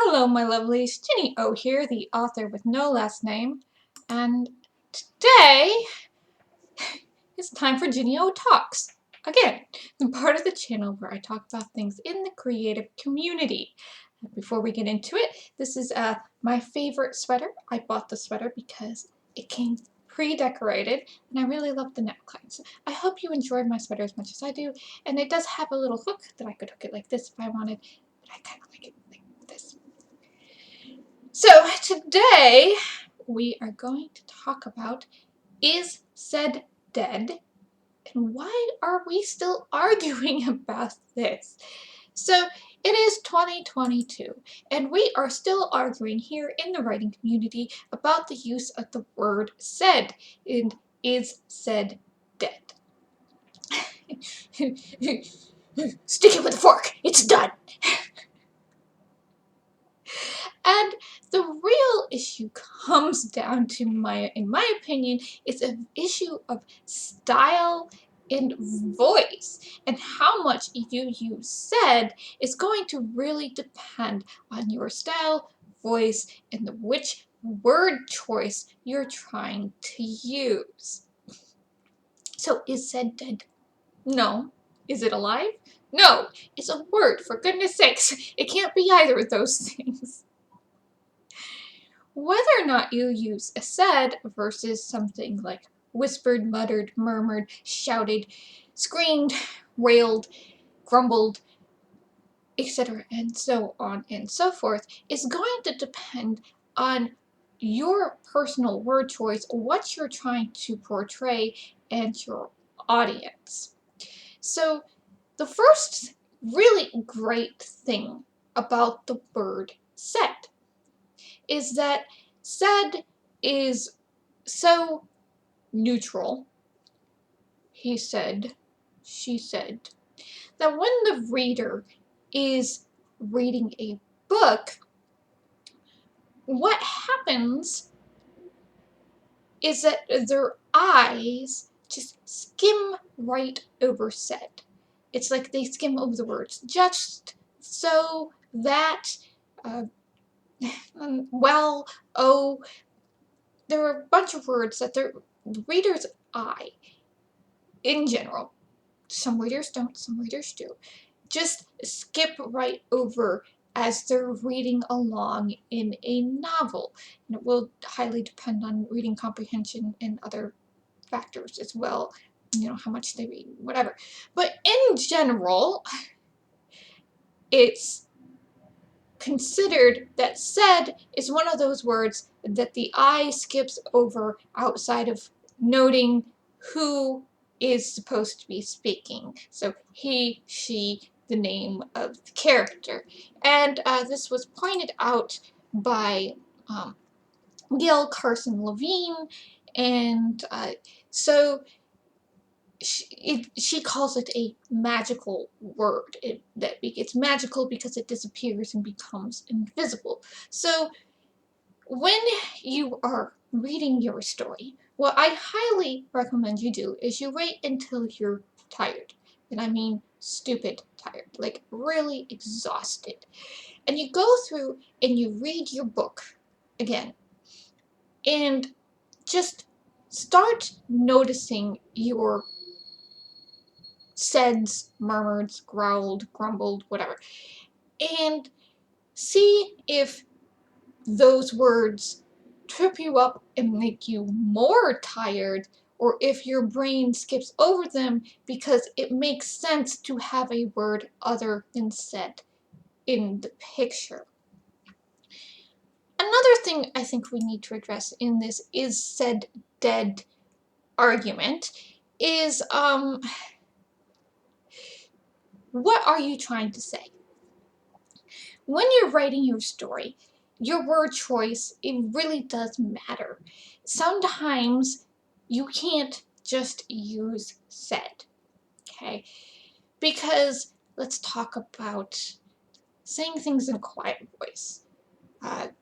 Hello, my lovelies. Ginny O here, the author with no last name, and today it's time for Ginny O Talks. Again, the part of the channel where I talk about things in the creative community. Before we get into it, this is my favorite sweater. I bought the sweater because it came pre-decorated, and I really love the neckline. So I hope you enjoyed my sweater as much as I do, and it does have a little hook that I could hook it like this if I wanted, but I kind of like it like this. So today we are going to talk about, is said dead, and why are we still arguing about this? So it is 2022 and we are still arguing here in the writing community about the use of the word said and is said dead. Stick it with a fork, it's done. And the real issue comes down to, in my opinion, it's an issue of style and voice. And how much you use said is going to really depend on your style, voice, and which word choice you're trying to use. So is said dead? No. Is it alive? No. It's a word, for goodness sakes. It can't be either of those things. Whether or not you use a said versus something like whispered, muttered, murmured, shouted, screamed, railed, grumbled, etc., and so on and so forth, is going to depend on your personal word choice, what you're trying to portray, and your audience. So the first really great thing about the word said is that said is so neutral, he said, she said, that when the reader is reading a book, what happens is that their eyes just skim right over said. It's like they skim over the words, just so that, well, oh, there are a bunch of words that the reader's eye, in general, some readers don't, some readers do, just skip right over as they're reading along in a novel. And it will highly depend on reading comprehension and other factors as well, you know, how much they read, whatever. But in general, it's considered that said is one of those words that the eye skips over outside of noting who is supposed to be speaking. So he, she, the name of the character. And this was pointed out by Gail Carson Levine, and so she calls it a magical word. It's magical because it disappears and becomes invisible. So when you are reading your story, what I highly recommend you do is you wait until you're tired. And I mean stupid tired, like really exhausted. And you go through and you read your book again. And just start noticing your saids, murmured, growled, grumbled, whatever. And see if those words trip you up and make you more tired, or if your brain skips over them because it makes sense to have a word other than said in the picture. Another thing I think we need to address in this is said dead argument is what are you trying to say? When you're writing your story, your word choice, it really does matter. Sometimes you can't just use said, okay? Because let's talk about saying things in a quiet voice.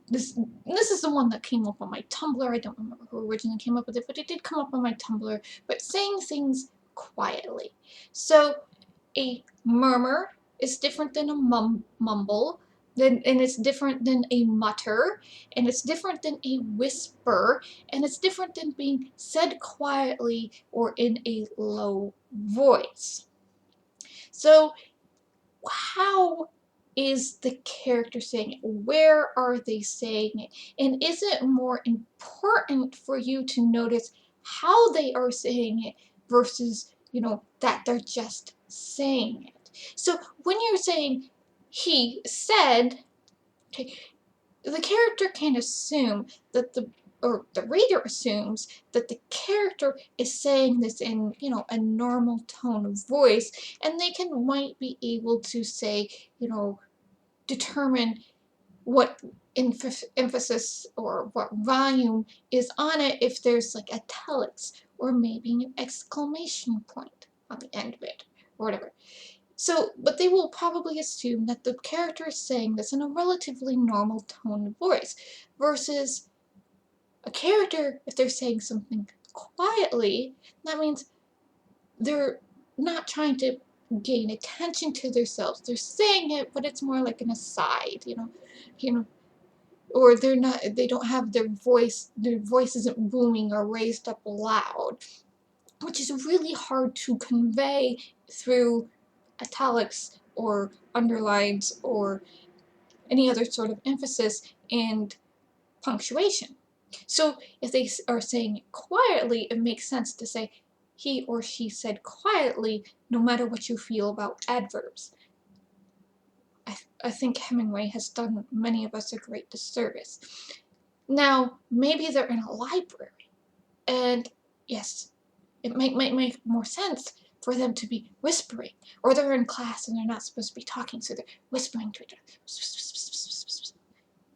This is the one that came up on my Tumblr. I don't remember who originally came up with it, but it did come up on my Tumblr. But saying things quietly. So a murmur is different than a mumble, and it's different than a mutter, and it's different than a whisper, and it's different than being said quietly or in a low voice. So how is the character saying it? Where are they saying it? And is it more important for you to notice how they are saying it versus, that they're just saying it? So when you're saying he said, okay, the character can assume that the reader assumes that the character is saying this in, a normal tone of voice, and they might be able to say, determine what emphasis or what volume is on it if there's like italics or maybe an exclamation point on the end of it or whatever. So, but they will probably assume that the character is saying this in a relatively normal tone of voice, versus a character, if they're saying something quietly, that means they're not trying to gain attention to themselves. They're saying it, but it's more like an aside, or they don't have their voice isn't booming or raised up loud, which is really hard to convey through italics or underlines or any other sort of emphasis and punctuation. So if they are saying it quietly, it makes sense to say he or she said quietly, no matter what you feel about adverbs. I think Hemingway has done many of us a great disservice. Now, maybe they're in a library, and yes, it might make more sense for them to be whispering, or they're in class and they're not supposed to be talking, so they're whispering to each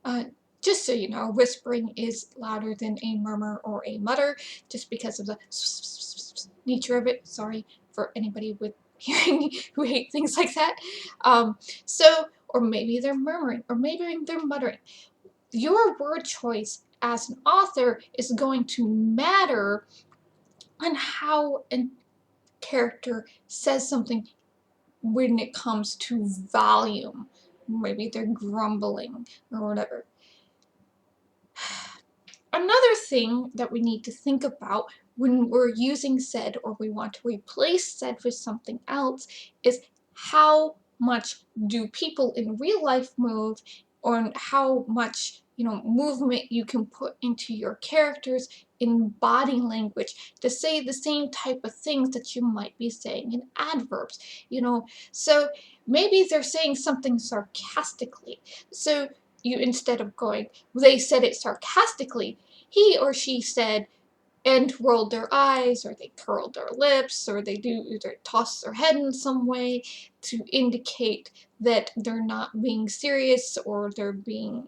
other. Just so you know, whispering is louder than a murmur or a mutter, just because of the nature of it. Sorry for anybody with hearing who hate things like that. Or maybe they're murmuring, or maybe they're muttering. Your word choice as an author is going to matter on how a character says something when it comes to volume. Maybe they're grumbling or whatever. Another thing that we need to think about when we're using said or we want to replace said with something else is how much do people in real life move, or how much movement you can put into your characters in body language to say the same type of things that you might be saying in adverbs. So maybe they're saying something sarcastically, so you, instead of going, they said it sarcastically, he or she said, and rolled their eyes, or they curled their lips, or they do either toss their head in some way to indicate that they're not being serious, or they're being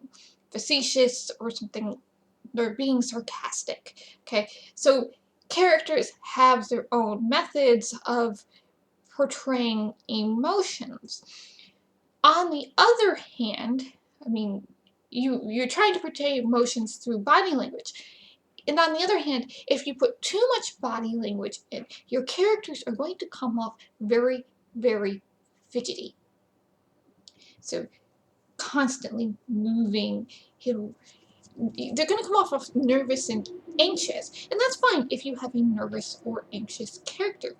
facetious, or something. They're being sarcastic. Okay, so characters have their own methods of portraying emotions. On the other hand, I mean, you're trying to portray emotions through body language. And on the other hand, if you put too much body language in, your characters are going to come off very, very fidgety. So constantly moving, they're going to come off nervous and anxious. And that's fine if you have a nervous or anxious character.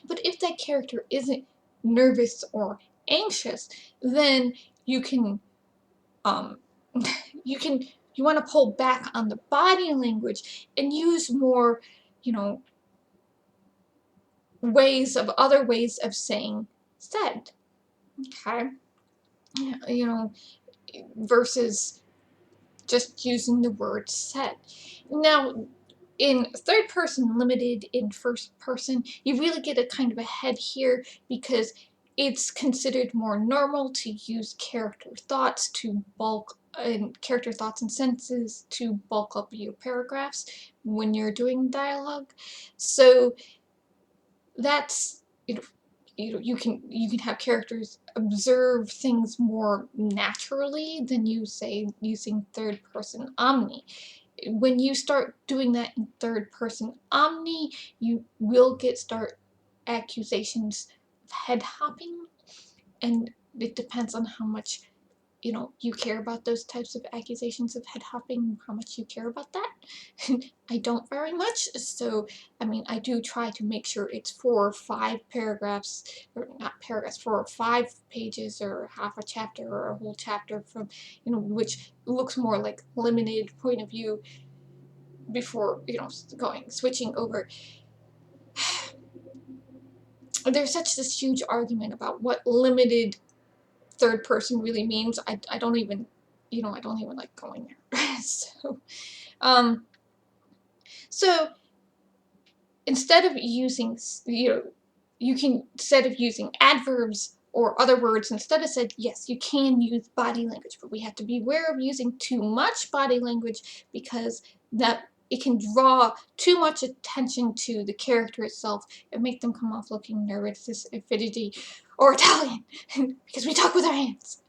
But if that character isn't nervous or anxious, then you can you want to pull back on the body language and use more, other ways of saying said. Okay, versus just using the word said. Now, in third person limited in first person, you really get a kind of a head here, because it's considered more normal to use character thoughts and sentences to bulk up your paragraphs when you're doing dialogue. So that's, you can have characters observe things more naturally than you say using third person omni. When you start doing that in third person omni, you will start accusations of head hopping, and it depends on how much you care about those types of accusations of head hopping, how much you care about that. I don't very much, so I mean, I do try to make sure it's 4 or 5 paragraphs, or not paragraphs, 4 or 5 pages, or half a chapter, or a whole chapter from, which looks more like limited point of view before, switching over. There's such this huge argument about what limited third person really means. I don't even, I don't even like going there. Um, so instead of using, you can, instead of using adverbs or other words, instead of said, yes, you can use body language, but we have to be aware of using too much body language, because that it can draw too much attention to the character itself and make them come off looking nervous, fidgety, or Italian, because we talk with our hands.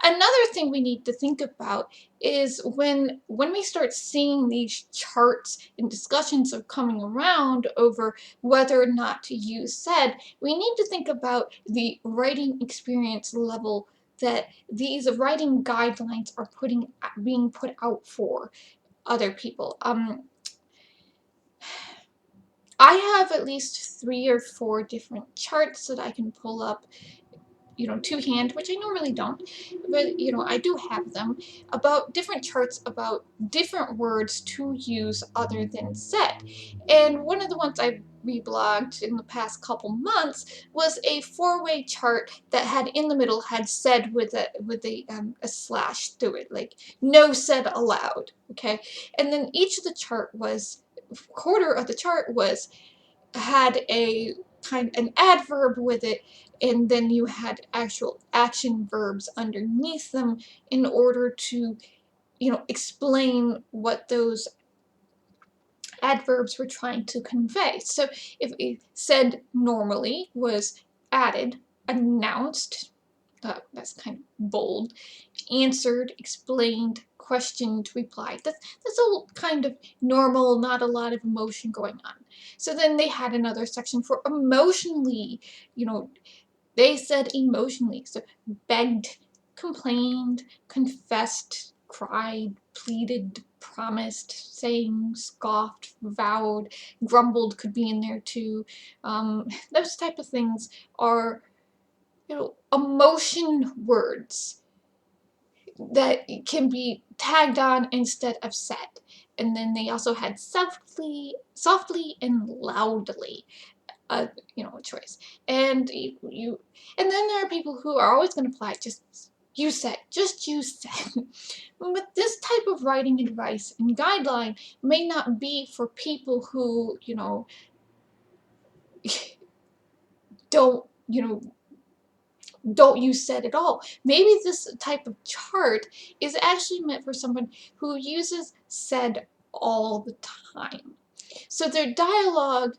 Another thing we need to think about is when we start seeing these charts and discussions are coming around over whether or not to use said, we need to think about the writing experience level that these writing guidelines are being put out for other people. I have at least 3 or 4 different charts that I can pull up, to hand, which I normally don't, but, I do have them, about different charts about different words to use other than said. And one of the ones I reblogged in the past couple months was a 4-way chart that had in the middle had said with a slash through it, like no said allowed, okay? And then each of the chart was, quarter of the chart had a an adverb with it, and then you had actual action verbs underneath them in order to, explain what those adverbs were trying to convey. So if it said normally was added, announced, that's kind of bold, answered, explained, questioned, replied. That's all kind of normal, not a lot of emotion going on. So then they had another section for emotionally, they said emotionally. So begged, complained, confessed, cried, pleaded, promised, sang, scoffed, vowed, grumbled could be in there too. Those type of things are, emotion words that can be tagged on instead of said. And then they also had softly, and loudly, a choice. And and then there are people who are always going to apply just use said. But this type of writing advice and guideline may not be for people who, don't, don't use said at all. Maybe this type of chart is actually meant for someone who uses said all the time. So their dialogue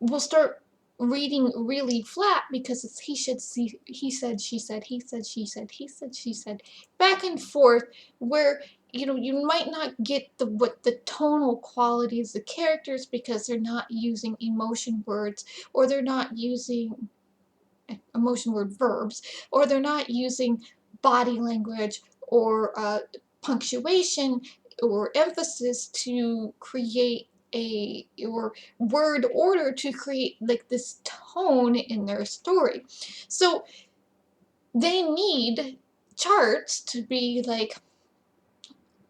will start reading really flat because it's he said, she said, he said, she said, he said, she said, back and forth, where you might not get what the tonal qualities of the characters, because they're not using emotion words, or they're not using emotion word verbs, or they're not using body language or punctuation or emphasis to create or word order to create like this tone in their story. So they need charts to be like,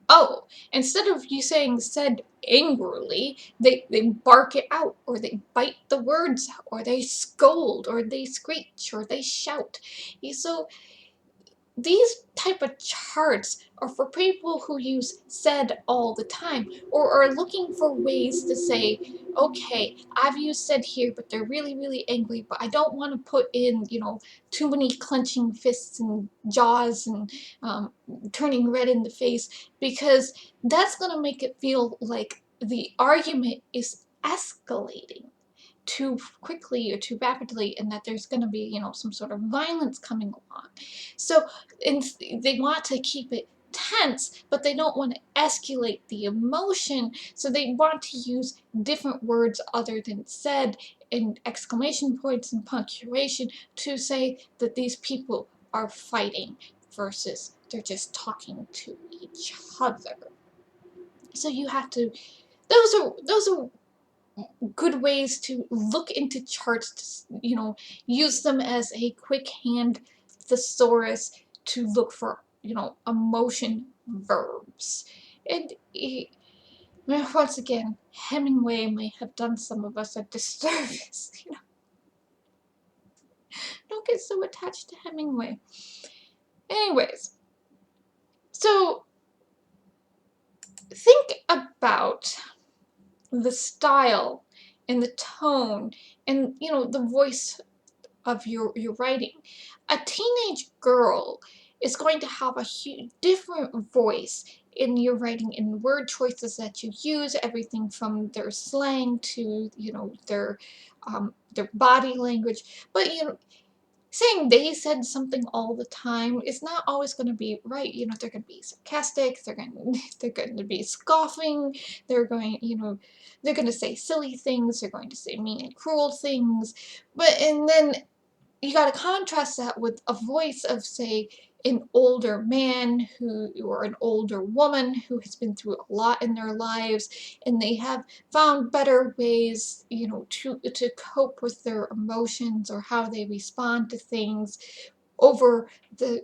oh, instead of you saying said angrily, they bark it out, or they bite the words out, or they scold, or they screech, or they shout. So these type of charts are for people who use said all the time, or are looking for ways to say, okay, I've used said here, but they're really, really angry, but I don't want to put in, too many clenching fists and jaws and turning red in the face, because that's going to make it feel like the argument is escalating too quickly or too rapidly, and that there's going to be, some sort of violence coming along. So they want to keep it tense, but they don't want to escalate the emotion, so they want to use different words other than said, and exclamation points and punctuation, to say that these people are fighting versus they're just talking to each other. So you have to, those are good ways to look into charts to, use them as a quick hand thesaurus to look for, emotion verbs. And once again, Hemingway may have done some of us a disservice. Don't get so attached to Hemingway. Anyways, so think about the style and the tone and, the voice of your writing. A teenage girl is going to have a different voice in your writing, in word choices that you use, everything from their slang to, their body language. But, saying they said something all the time is not always going to be right. They're going to be sarcastic, they're going to be scoffing, they're going to say silly things, they're going to say mean and cruel things. And then you got to contrast that with a voice of, say, an older man or an older woman who has been through a lot in their lives, and they have found better ways, to cope with their emotions or how they respond to things over the,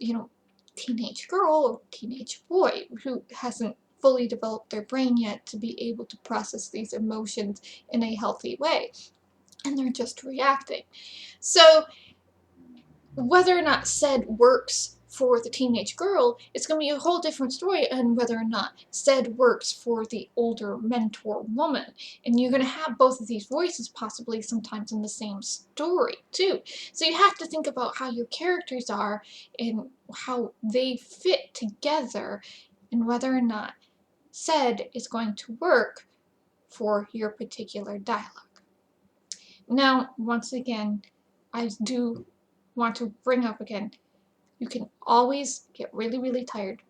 teenage girl or teenage boy who hasn't fully developed their brain yet to be able to process these emotions in a healthy way. And they're just reacting. So whether or not said works for the teenage girl, it's going to be a whole different story, and whether or not said works for the older mentor woman. And you're going to have both of these voices possibly sometimes in the same story too. So you have to think about how your characters are and how they fit together, and whether or not said is going to work for your particular dialogue. Now, once again, I do want to bring up again, you can always get really, really tired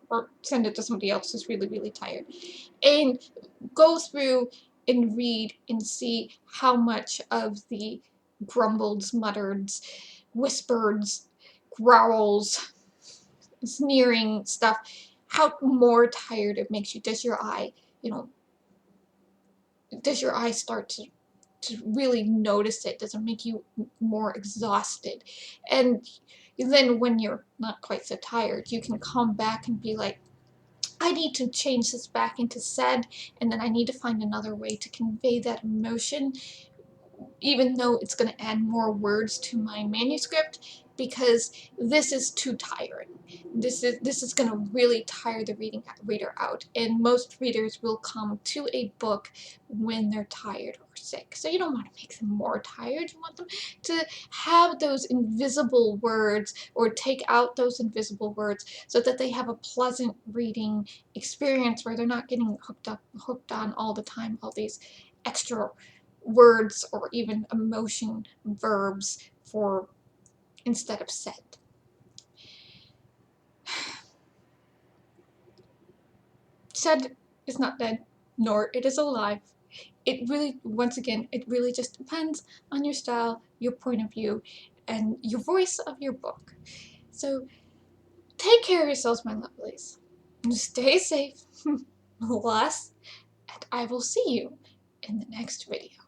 or send it to somebody else who's really, really tired, and go through and read and see how much of the grumbleds, muttereds, whispereds, growls, sneering stuff, how more tired it makes you. Does your eye, start to really notice it? Does it make you more exhausted? And then when you're not quite so tired, you can come back and be like, I need to change this back into said, and then I need to find another way to convey that emotion, even though it's going to add more words to my manuscript, because this is too tiring. This is going to really tire the reader out, and most readers will come to a book when they're tired or sick. So you don't want to make them more tired. You want them to have those invisible words, or take out those invisible words, so that they have a pleasant reading experience where they're not getting hooked on all the time, all these extra words or even emotion verbs for instead of said. Said is not dead, nor it is alive. It really, once again, it really just depends on your style, your point of view, and your voice of your book. So take care of yourselves, my lovelies. Stay safe, bless, and I will see you in the next video.